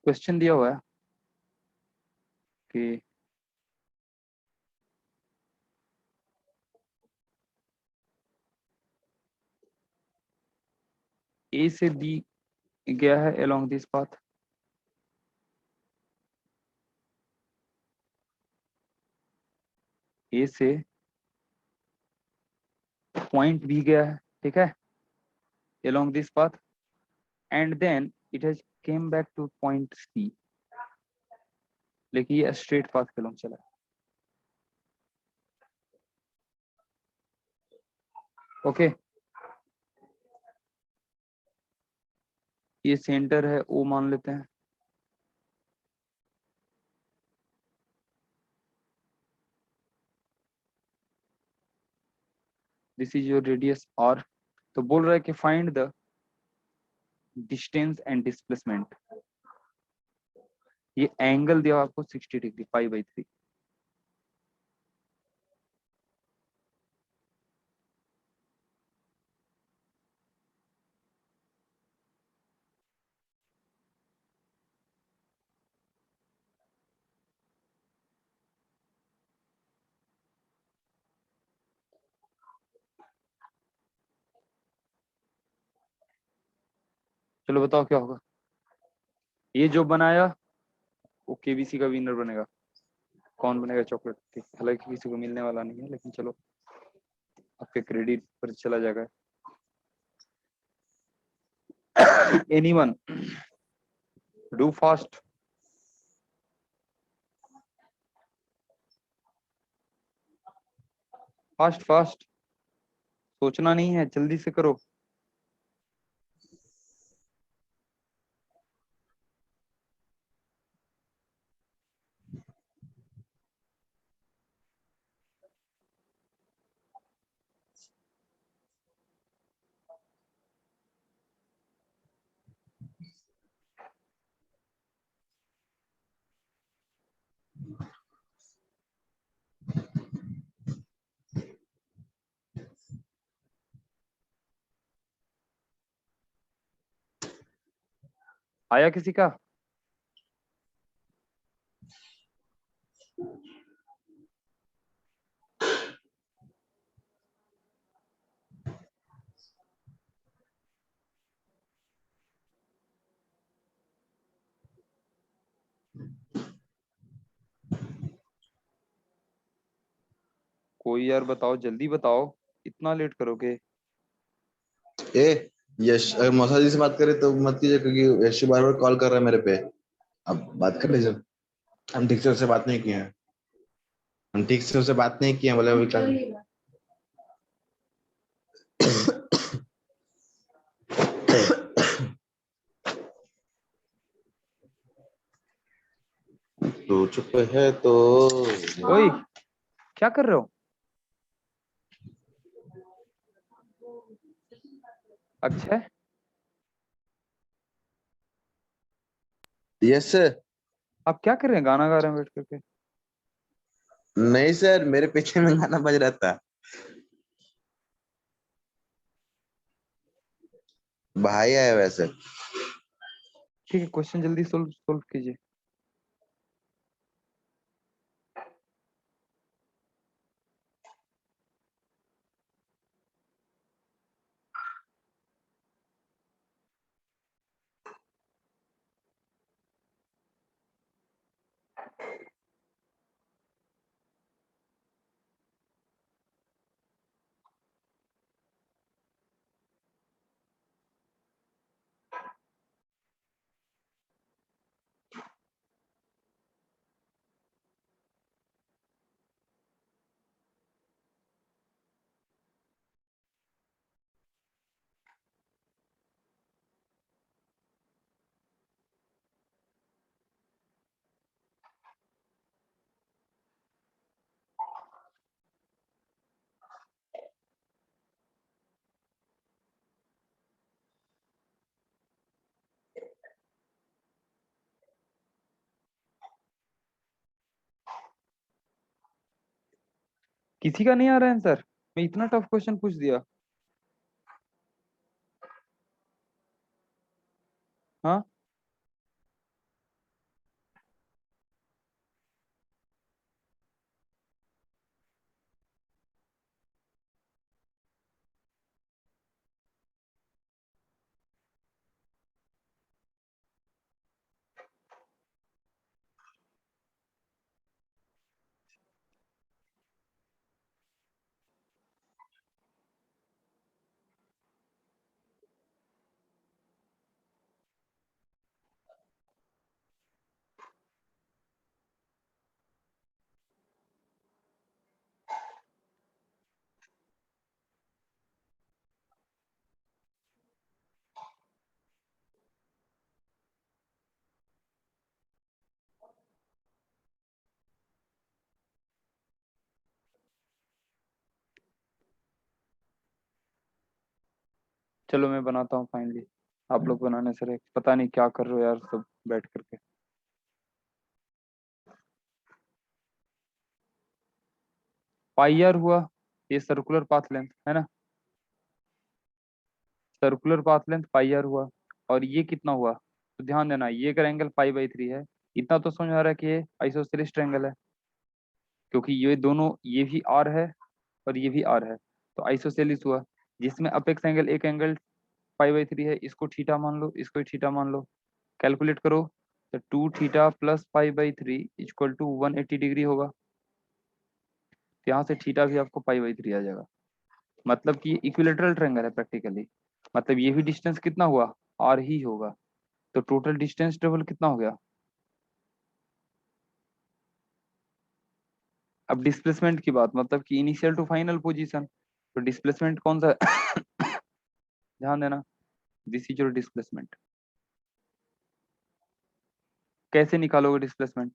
Question दिया हुआ है कि ए से दी गया है along this path, ए से पॉइंट भी गया है, ठीक है, along this path, and then it has came back to point C, लेकिन ये स्ट्रेट पाथ के along चला है। ओके, ये सेंटर है ओ मान लेते हैं, this is your radius r. तो बोल रहा है कि find the distance and displacement. ये एंगल दिया आपको 60 डिग्री, π/3। चलो बताओ क्या होगा। ये जो बनाया वो केबीसी का विनर बनेगा। कौन बनेगा चॉकलेट केक? हालांकि किसी को मिलने वाला नहीं है, लेकिन चलो आपके क्रेडिट पर चला जाएगा। Anyone do fast. Fast fast, सोचना नहीं है, जल्दी से करो। आया किसी का? कोई यार बताओ, जल्दी बताओ, इतना लेट करोगे? ए यश, अगर मौसा जी से बात करे तो मत कीजिए, क्योंकि यश बार बार कॉल कर रहा है मेरे पे। अब बात कर लीजिए। हम ठीक से उससे बात नहीं किए हैं, हम ठीक से उससे बात नहीं किए हैं, बोले अभी क्या। तो चुप है तो ओए क्या कर रहे हो? Akshay yes sir. आप क्या कर रहे हैं? गाना गा रहे हैं बैठ करके? नहीं सर, मेरे पीछे में गाना बज रहा था। भाई आया वैसे। ठीक है, क्वेश्चन जल्दी सोल्व सोल्व कीजिए। किसी का नहीं आ रहा है आंसर? मैं इतना टफ क्वेश्चन पूछ दिया। हाँ चलो मैं बनाता हूँ फाइनली, आप लोग बनाने से रहे, पता नहीं क्या कर रहे हो यार सब बैठ करके। पाई आर हुआ, ये सर्कुलर पाथ लेंथ है ना, circular path length pi r हुआ। और ये कितना हुआ, तो ध्यान देना ये अगर एंगल पाई/3 है, इतना तो समझ आ रहा है कि ये आइसोसेलेस ट्रायंगल है, क्योंकि ये दोनों, ये भी आर है और ये भी आर है, तो आइसोसेलेस हुआ। जिसमें अपेक्स एंगल, एक एंगल पाई/3 है, इसको थीटा मान लो, इसको थीटा मान लो, कैलकुलेट करो, तो 2 थीटा प्लस पाई/3 इक्वल टू 180 डिग्री होगा। तो यहाँ से थीटा भी आपको पाई/3 आ जाएगा, मतलब कि ये इक्विलेटरल ट्रायंगल है प्रैक्टिकली। मतलब ये भी डिस्टेंस कितना हुआ, आर ही होगा। तो टोटल डिस्टेंस ट्रेवल कितना हो गया। अब डिस्प्लेसमेंट की बात, मतलब कि इनिशियल टू फाइनल पोजीशन, तो डिस्प्लेसमेंट कौन सा है? ध्यान देना, दिस इज योर डिस्प्लेसमेंट। कैसे निकालोगे डिस्प्लेसमेंट,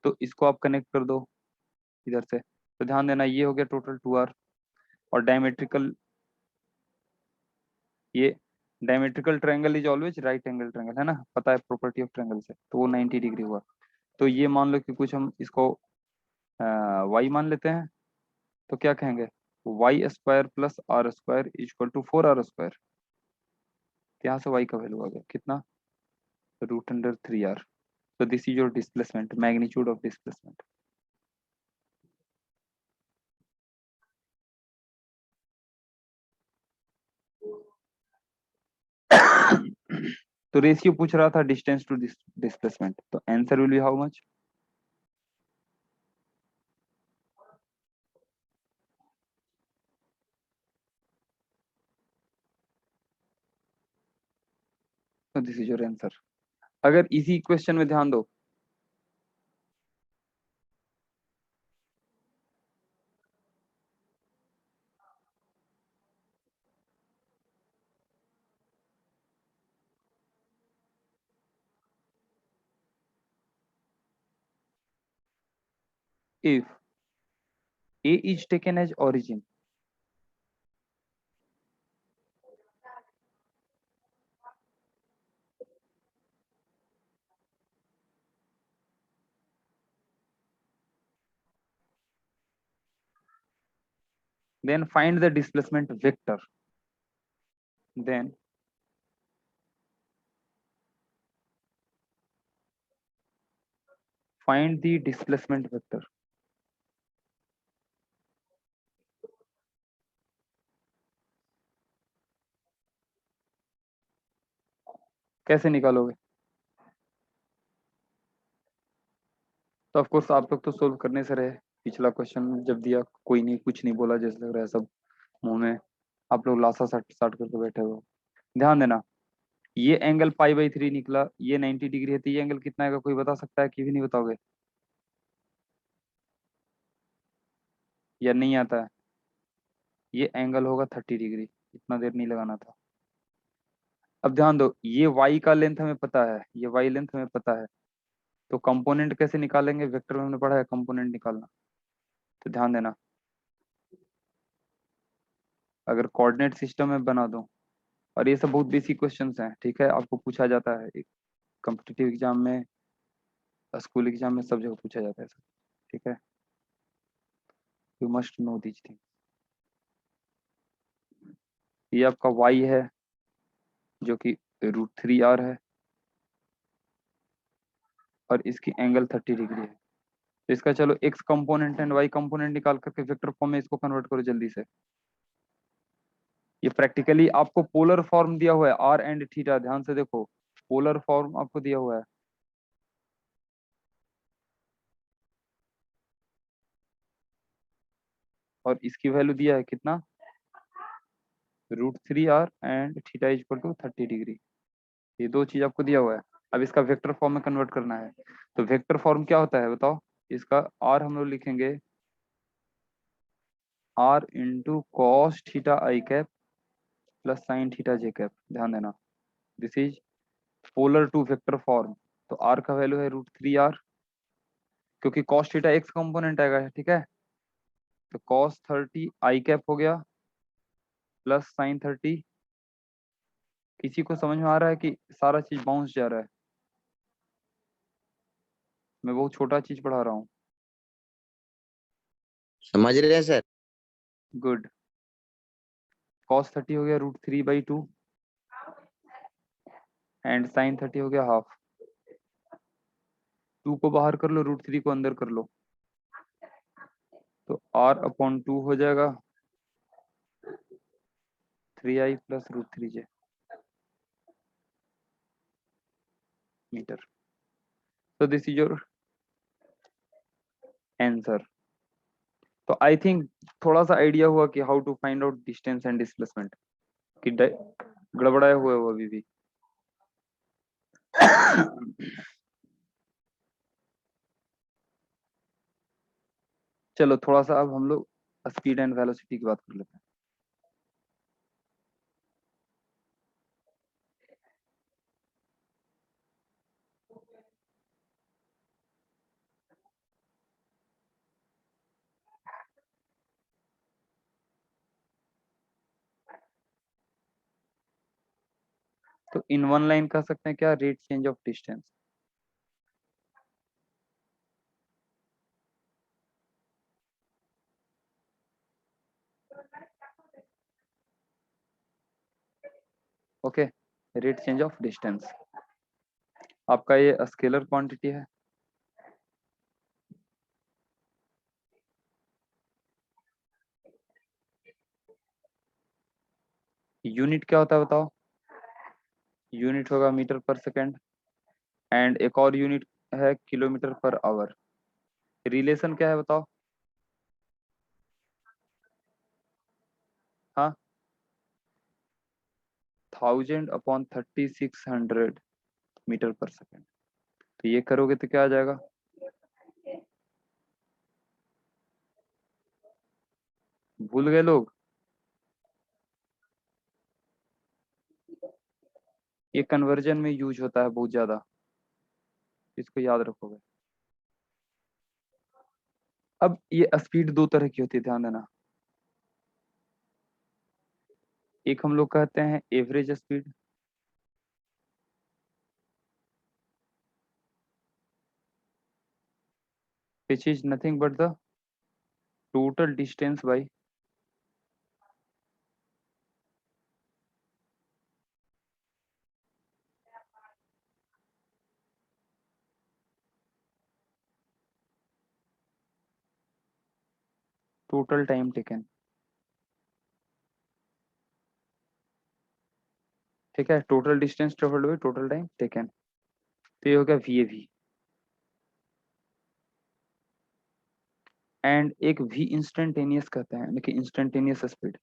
तो इसको आप कनेक्ट कर दो इधर से, तो ध्यान देना ये हो गया टोटल 2r। और डायमेट्रिकल, ये diametrical triangle is always right angle triangle है ना, पता है प्रॉपर्टी ऑफ ट्रायंगल से, तो वो 90 डिग्री हुआ। तो ये मान लो कि कुछ हम इसको y मान लेते हैं, तो क्या कहेंगे, y² plus r² equal to 4r²। यहाँ से y का वैल्यू आ गया कितना, √3r। So this is your displacement, magnitude of displacement. तो रेशियो पूछ रहा था डिस्टेंस टू डिस्प्लेसमेंट, तो answer will be how much. तो दिस इज योर आंसर। अगर इसी क्वेश्चन में ध्यान दो, if a is taken as origin, then find the displacement vector, then find the displacement vector। कैसे निकालोगे, तो ऑफ कोर्स आप लोग तो सोल्व करने से रहे, पिछला क्वेश्चन जब दिया कोई नहीं, कुछ नहीं बोला, जैसे लग रहा है सब मुंह में आप लोग लाशा साट साट करके बैठे हो। ध्यान देना, ये एंगल पाई/3 निकला, ये 90 डिग्री है, तो ये एंगल कितना है कोई बता सकता है कि भी नहीं बताओगे, या नहीं आता है। ये एंगल होगा 30 डिग्री, इतना देर नहीं लगाना था। अब ध्यान दो, ये y का लेंथ हमें पता है, ये y लेंथ हमें पता है, तो कंपोनेंट कैसे निकालेंगे, वेक्टर में हमने पढ़ा है कंपोनेंट निकालना। तो ध्यान देना, अगर कोऑर्डिनेट सिस्टम में बना दूं, और ये सब बहुत बेसिक क्वेश्चंस हैं, ठीक है, आपको पूछा जाता है एक कॉम्पिटिटिव एग्जाम में, स्कूल एग्जाम में, सब जगह पूछा जाता है सब, ठीक है, you must know these thing. ये आपका y है जो कि √3r है, और इसकी एंगल 30 डिग्री है। तो इसका चलो x component and y component निकाल करके वेक्टर फॉर्म में इसको कन्वर्ट करो जल्दी से। ये प्रैक्टिकली आपको पोलर फॉर्म दिया हुआ है, r एंड थीटा, ध्यान से देखो, पोलर फॉर्म आपको दिया हुआ है। और इसकी वैल्यू दिया है कितना, √3r and theta equal to 30 degree. ये दो चीज आपको दिया हुआ है, अब इसका वेक्टर फॉर्म में कन्वर्ट करना है। तो वेक्टर फॉर्म क्या होता है बताओ, इसका r हम लोग लिखेंगे r into cos theta i cap plus sine theta j cap. ध्यान देना, this is polar to vector form. तो r का वैल्यू है √3r, क्योंकि कॉस थीटा एक्स कंपोनेंट आएगा, ठीक है, तो कॉस 30 आई कैप हो गया प्लस साइन 30 किसी को समझ में आ रहा है कि सारा चीज बाउंस जा रहा है? मैं बहुत छोटा चीज पढ़ा रहा हूँ। समझ रहे हैं सर? गुड। cos 30 हो गया √3/2 एंड sin 30 हो गया हाफ। 2 को बाहर कर लो, √3 को अंदर कर लो, तो r/2 हो जाएगा 3i plus √3j metre. so this is your answer. तो आई थिंक थोड़ा सा आइडिया हुआ कि how to find out distance and displacement कि गड़बड़ाया हुआ है वो अभी भी। चलो थोड़ा सा अब हम लोग स्पीड एंड वेलोसिटी की बात कर लेते हैं। तो इन वन लाइन कह सकते हैं क्या, rate change of distance. Okay, rate change of distance आपका ये स्केलर क्वांटिटी है। यूनिट क्या होता है बताओ? यूनिट होगा मीटर पर सेकेंड एंड एक और यूनिट है किलोमीटर पर आवर। रिलेशन क्या है बताओ? हाँ, 1000/3600 मीटर पर सेकेंड। तो ये करोगे तो क्या आ जाएगा? भूल गए लोग? ये कन्वर्जन में यूज होता है बहुत ज्यादा, इसको याद रखोगे। अब ये स्पीड दो तरह की होती है, ध्यान देना। एक हम लोग कहते हैं average speed, which is nothing but the total distance by total time taken. ठीक है, total distance travelled by total time taken. तो ये हो गया VAV। एंड एक V इंस्टेंटेनियस कहते हैं, लेकिन इंस्टेंटेनियस स्पीड।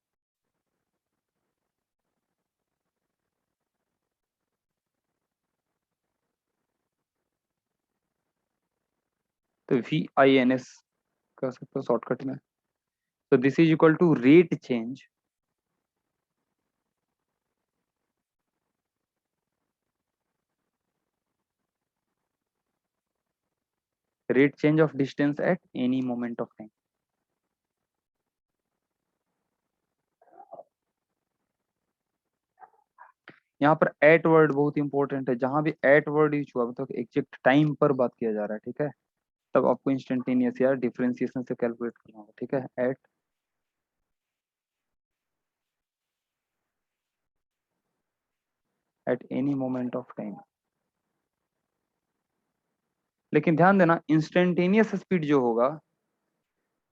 तो VINS कह सकते हो शॉर्टकट में। तो this is equal to rate change of distance at any moment of time. यहाँ पर एट वर्ड बहुत इंपॉर्टेंट है। जहां भी एट वर्ड यूज हुआ मतलब एग्जैक्ट टाइम पर बात किया जा रहा है, ठीक है, तब आपको इंस्टेंटेनियस या डिफरेंशिएशन से कैलकुलेट करना होगा। ठीक है, eight any moment of time. लेकिन ध्यान देना, इंस्टेंटेनियस स्पीड जो होगा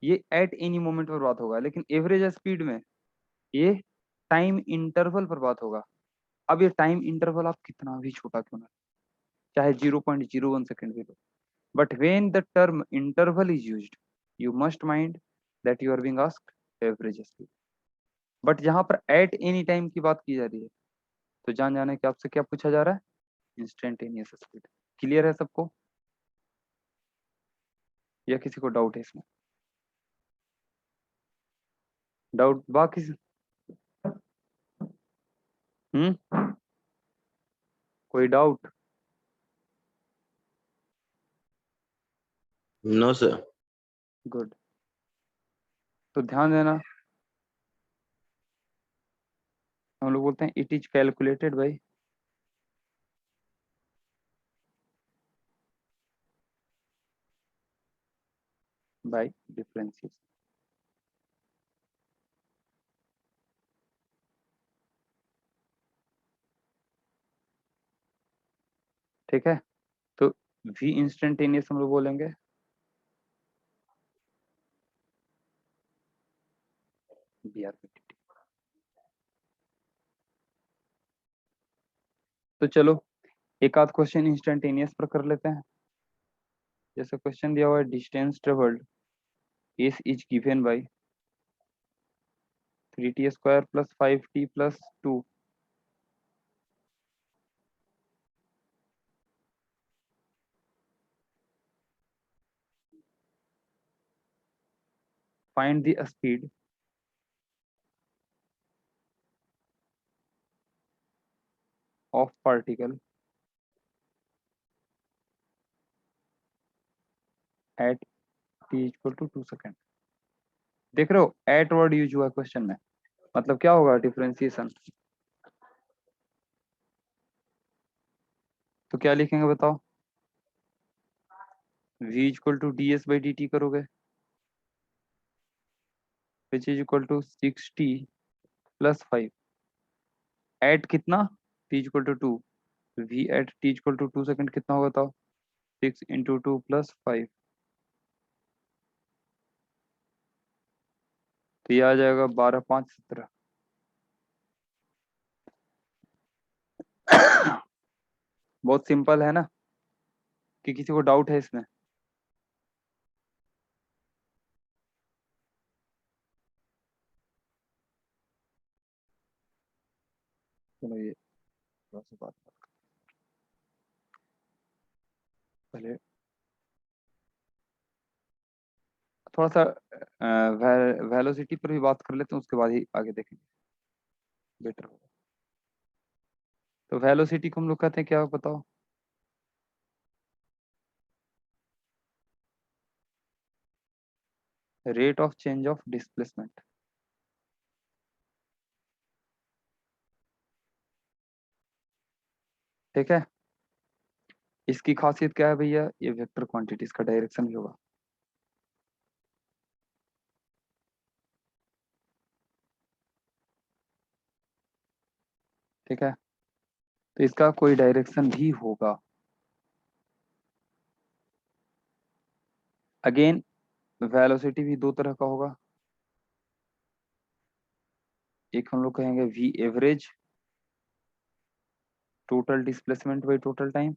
ये एट एनी मोमेंट पर बात होगा, लेकिन एवरेज स्पीड में ये टाइम इंटरवल पर बात होगा। अब ये टाइम इंटरवल आप कितना भी छोटा क्यों ना, चाहे 0.01 सेकेंड भी लो, but when the term interval is used you must mind that you are being asked average speed. But जहां पर एट एनी टाइम की बात की जा रही है तो जान जाने कि आपसे क्या पूछा जा रहा है, इंस्टेंटेनियस स्पीड। क्लियर है सबको या किसी को डाउट है इसमें? डाउट बाकी कोई डाउट? No sir. गुड। तो ध्यान देना, हम लोग बोलते हैं it is calculated by differences. ठीक है, तो v इंस्टेंटेनियस हम लोग बोलेंगे br by dt। तो चलो एक आध क्वेश्चन इंस्टेंटेनियस पर कर लेते हैं। जैसे क्वेश्चन दिया हुआ है distance travelled s is given by 3t square plus 5t plus 2। Find the speed of particle at t equal to 2 second. देख रहे हो एट वर्ड यूज हुआ है क्वेश्चन में, मतलब क्या होगा डिफरेंशिएशन। तो क्या लिखेंगे बताओ, v equal to d s by d t करोगे which is equal to 6t plus 5 at कितना t equal to 2, v at t equal to 2 second कितना होगा बताओ, 6 × 2 + 5। तो ये आ जाएगा 12 5 17। बहुत सिंपल है ना, कि किसी को डाउट है इसमें। चलो ये थोड़ा सा बात पहले थोड़ा सा वेलोसिटी पर भी बात कर लेते हैं, उसके बाद ही आगे देखेंगे बेटर होगा। तो वेलोसिटी को हम लोग कहते हैं क्या बताओ, rate of change of displacement. ठीक है, इसकी खासियत क्या है भैया, ये वेक्टर क्वांटिटीज का डायरेक्शन भी होगा। ठीक है, तो इसका कोई डायरेक्शन भी होगा। अगेन वेलोसिटी भी दो तरह का होगा, एक हम लोग कहेंगे V average, total displacement by total time.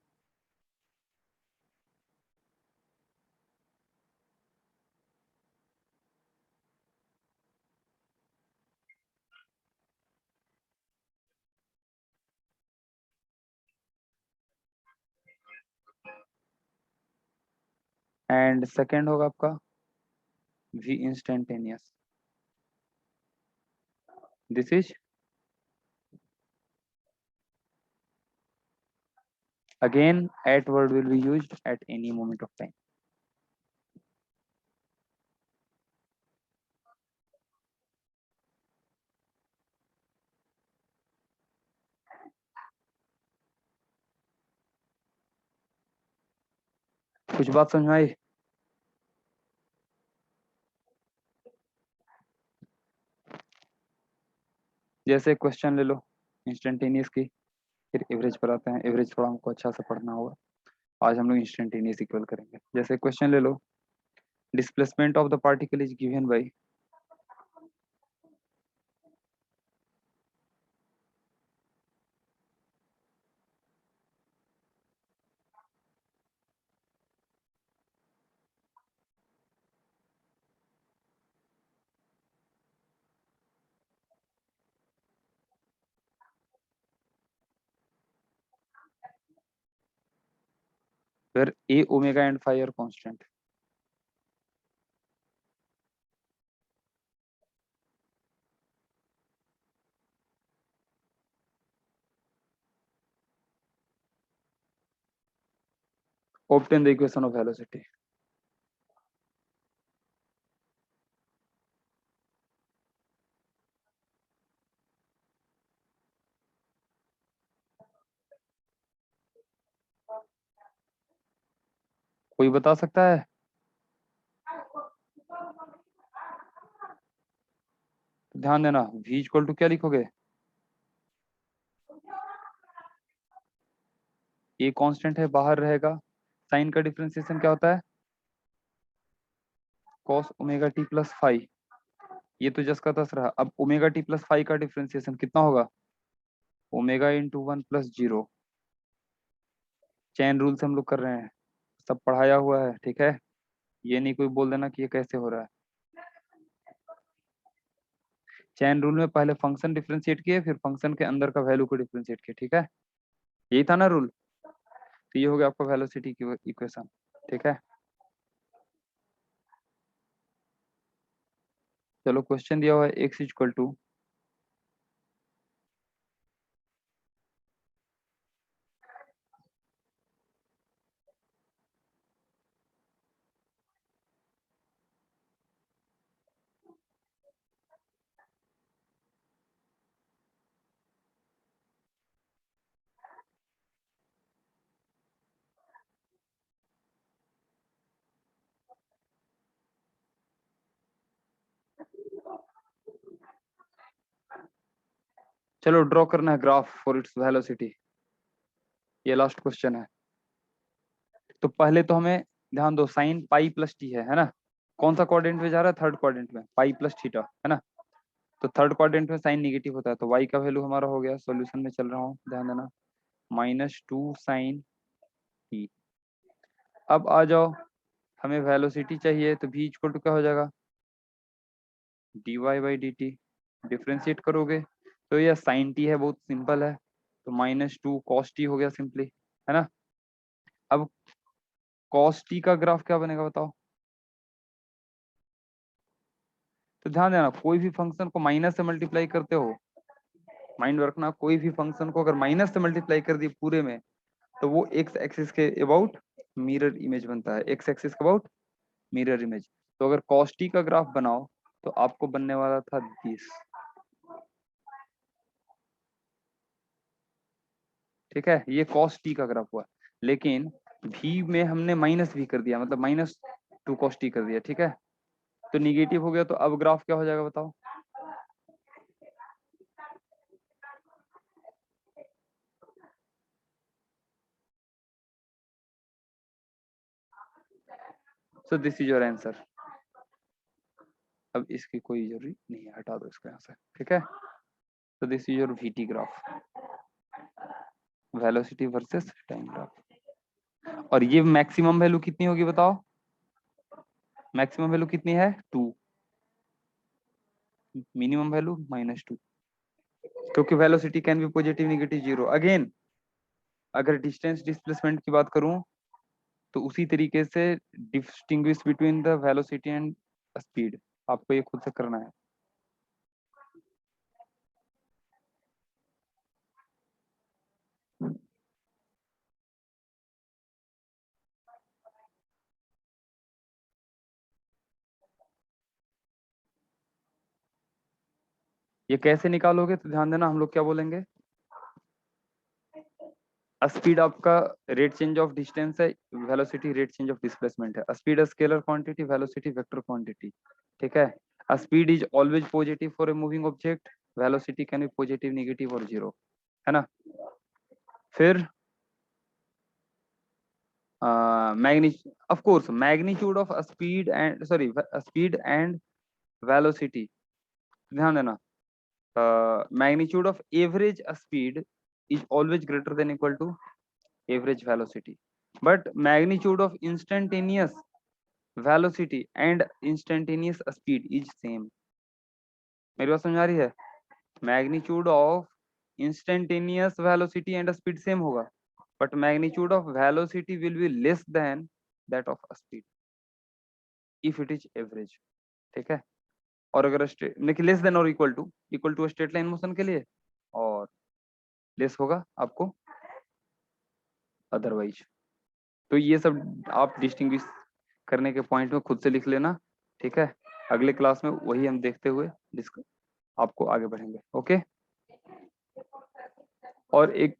And second होगा आपका V instantaneous, this is again at word will be used at any moment of time। कुछ बात समझ में आई। जैसे क्वेश्चन ले लो इंस्टेंटेनियस की, फिर एवरेज पर आते हैं। एवरेज थोड़ा हमको अच्छा से पढ़ना होगा, आज हम लोग इंस्टेंटेनियस इक्वल करेंगे। जैसे क्वेश्चन ले लो, displacement of the particle is given by फिर a omega and phi are constant. obtain the equation of velocity। कोई बता सकता है? तो ध्यान देना, v इक्वल टू क्या लिखोगे? ए कांस्टेंट है, बाहर रहेगा। साइन का डिफरेंशिएशन क्या होता है? cos omega T plus five. ये तो जस का तस रहा। अब ओमेगा टी प्लस फाइव का डिफरेंशिएशन कितना होगा? Omega into one plus zero. Chain rule से हम लोग कर रहे हैं, सब पढ़ाया हुआ है, ठीक है। ये नहीं कोई बोल देना कि ये कैसे हो रहा है। चैन रूल में पहले फंक्शन डिफरेंशिएट किए, फिर फंक्शन के अंदर का वैल्यू को डिफरेंशिएट किए, ठीक है। यही था ना रूल। तो ये हो गया आपका वेलोसिटी की इक्वेशन, ठीक है। चलो क्वेश्चन दिया हुआ है x इक्वल टू चलो ड्रॉ करना है ग्राफ फॉर इट्स वेलोसिटी। ये लास्ट क्वेश्चन है। तो पहले तो हमें ध्यान दो, साइन पाई प्लस टी है ना। कौन सा क्वाड्रेंट में जा रहा है? थर्ड क्वाड्रेंट में, पाई प्लस थीटा है ना। तो थर्ड क्वाड्रेंट में साइन निगेटिव होता है, तो y का वैल्यू हमारा हो गया, सॉल्यूशन में चल रहा हूँ, ध्यान देना, -2 साइन टी। अब आ जाओ, हमें वेलोसिटी चाहिए, तो v इक्वल टू क्या हो जाएगा? dy by d T. Differentiate करोगे तो यह साइन टी है, बहुत सिंपल है, तो -2 cos टी हो गया सिंपली, है ना। अब cos टी का ग्राफ क्या बनेगा बताओ? तो ध्यान देना, कोई भी फंक्शन को माइनस से मल्टीप्लाई करते हो, माइंड रखना, कोई भी फंक्शन को अगर माइनस से मल्टीप्लाई कर दिए पूरे में, तो वो एक्स एक्सिस के अबाउट मिरर इमेज बनता है, एक्स एक्सिस के अबाउट मिरर इमेज। तो अगर cos टी का ग्राफ बनाओ तो आपको बनने वाला था 20, ठीक है। ये cos टी का ग्राफ हुआ, लेकिन v में हमने माइनस भी कर दिया, मतलब -2 cos टी कर दिया, ठीक है। तो निगेटिव हो गया, तो अब ग्राफ क्या हो जाएगा बताओ? So this is your answer. अब इसकी कोई जरूरी नहीं है, हटा दो इसको यहाँ से, ठीक है। तो this is your VT graph, velocity versus time graph. और ये मैक्सिमम वैल्यू कितनी होगी बताओ? मैक्सिमम वैल्यू कितनी है? 2। मिनिमम वैल्यू -2, क्योंकि velocity can be positive, negative, zero. Again अगर डिस्टेंस डिस्प्लेसमेंट की बात करूं, तो उसी तरीके से distinguish between the velocity and speed, आपको ये खुद से करना है। ये कैसे निकालोगे? तो ध्यान देना, हम लोग क्या बोलेंगे, स्पीड आपका रेट चेंज ऑफ डिस्टेंस है, velocity rate change of displacement है। Speed scalar quantity, velocity vector quantity, ठीक है। Speed is always positive for a moving object, velocity can be positive, negative और जीरो, है ना। फिर of course magnitude of speed and sorry speed and velocity, ध्यान देना, magnitude of average speed is always greater than equal to average velocity, but magnitude of instantaneous velocity and instantaneous speed is same। मेरी बात समझ आ रही है? magnitude of instantaneous velocity and speed same होगा, but magnitude of velocity will be less than that of speed if it is average, ठीक है। और अगर देखिए लेस देन और equal to straight line motion के लिए, और लेस होगा आपको अदरवाइज। तो ये सब आप डिस्टिंग्विश करने के पॉइंट में खुद से लिख लेना, ठीक है। अगले क्लास में वही हम देखते हुए आपको आगे बढ़ेंगे, ओके। और एक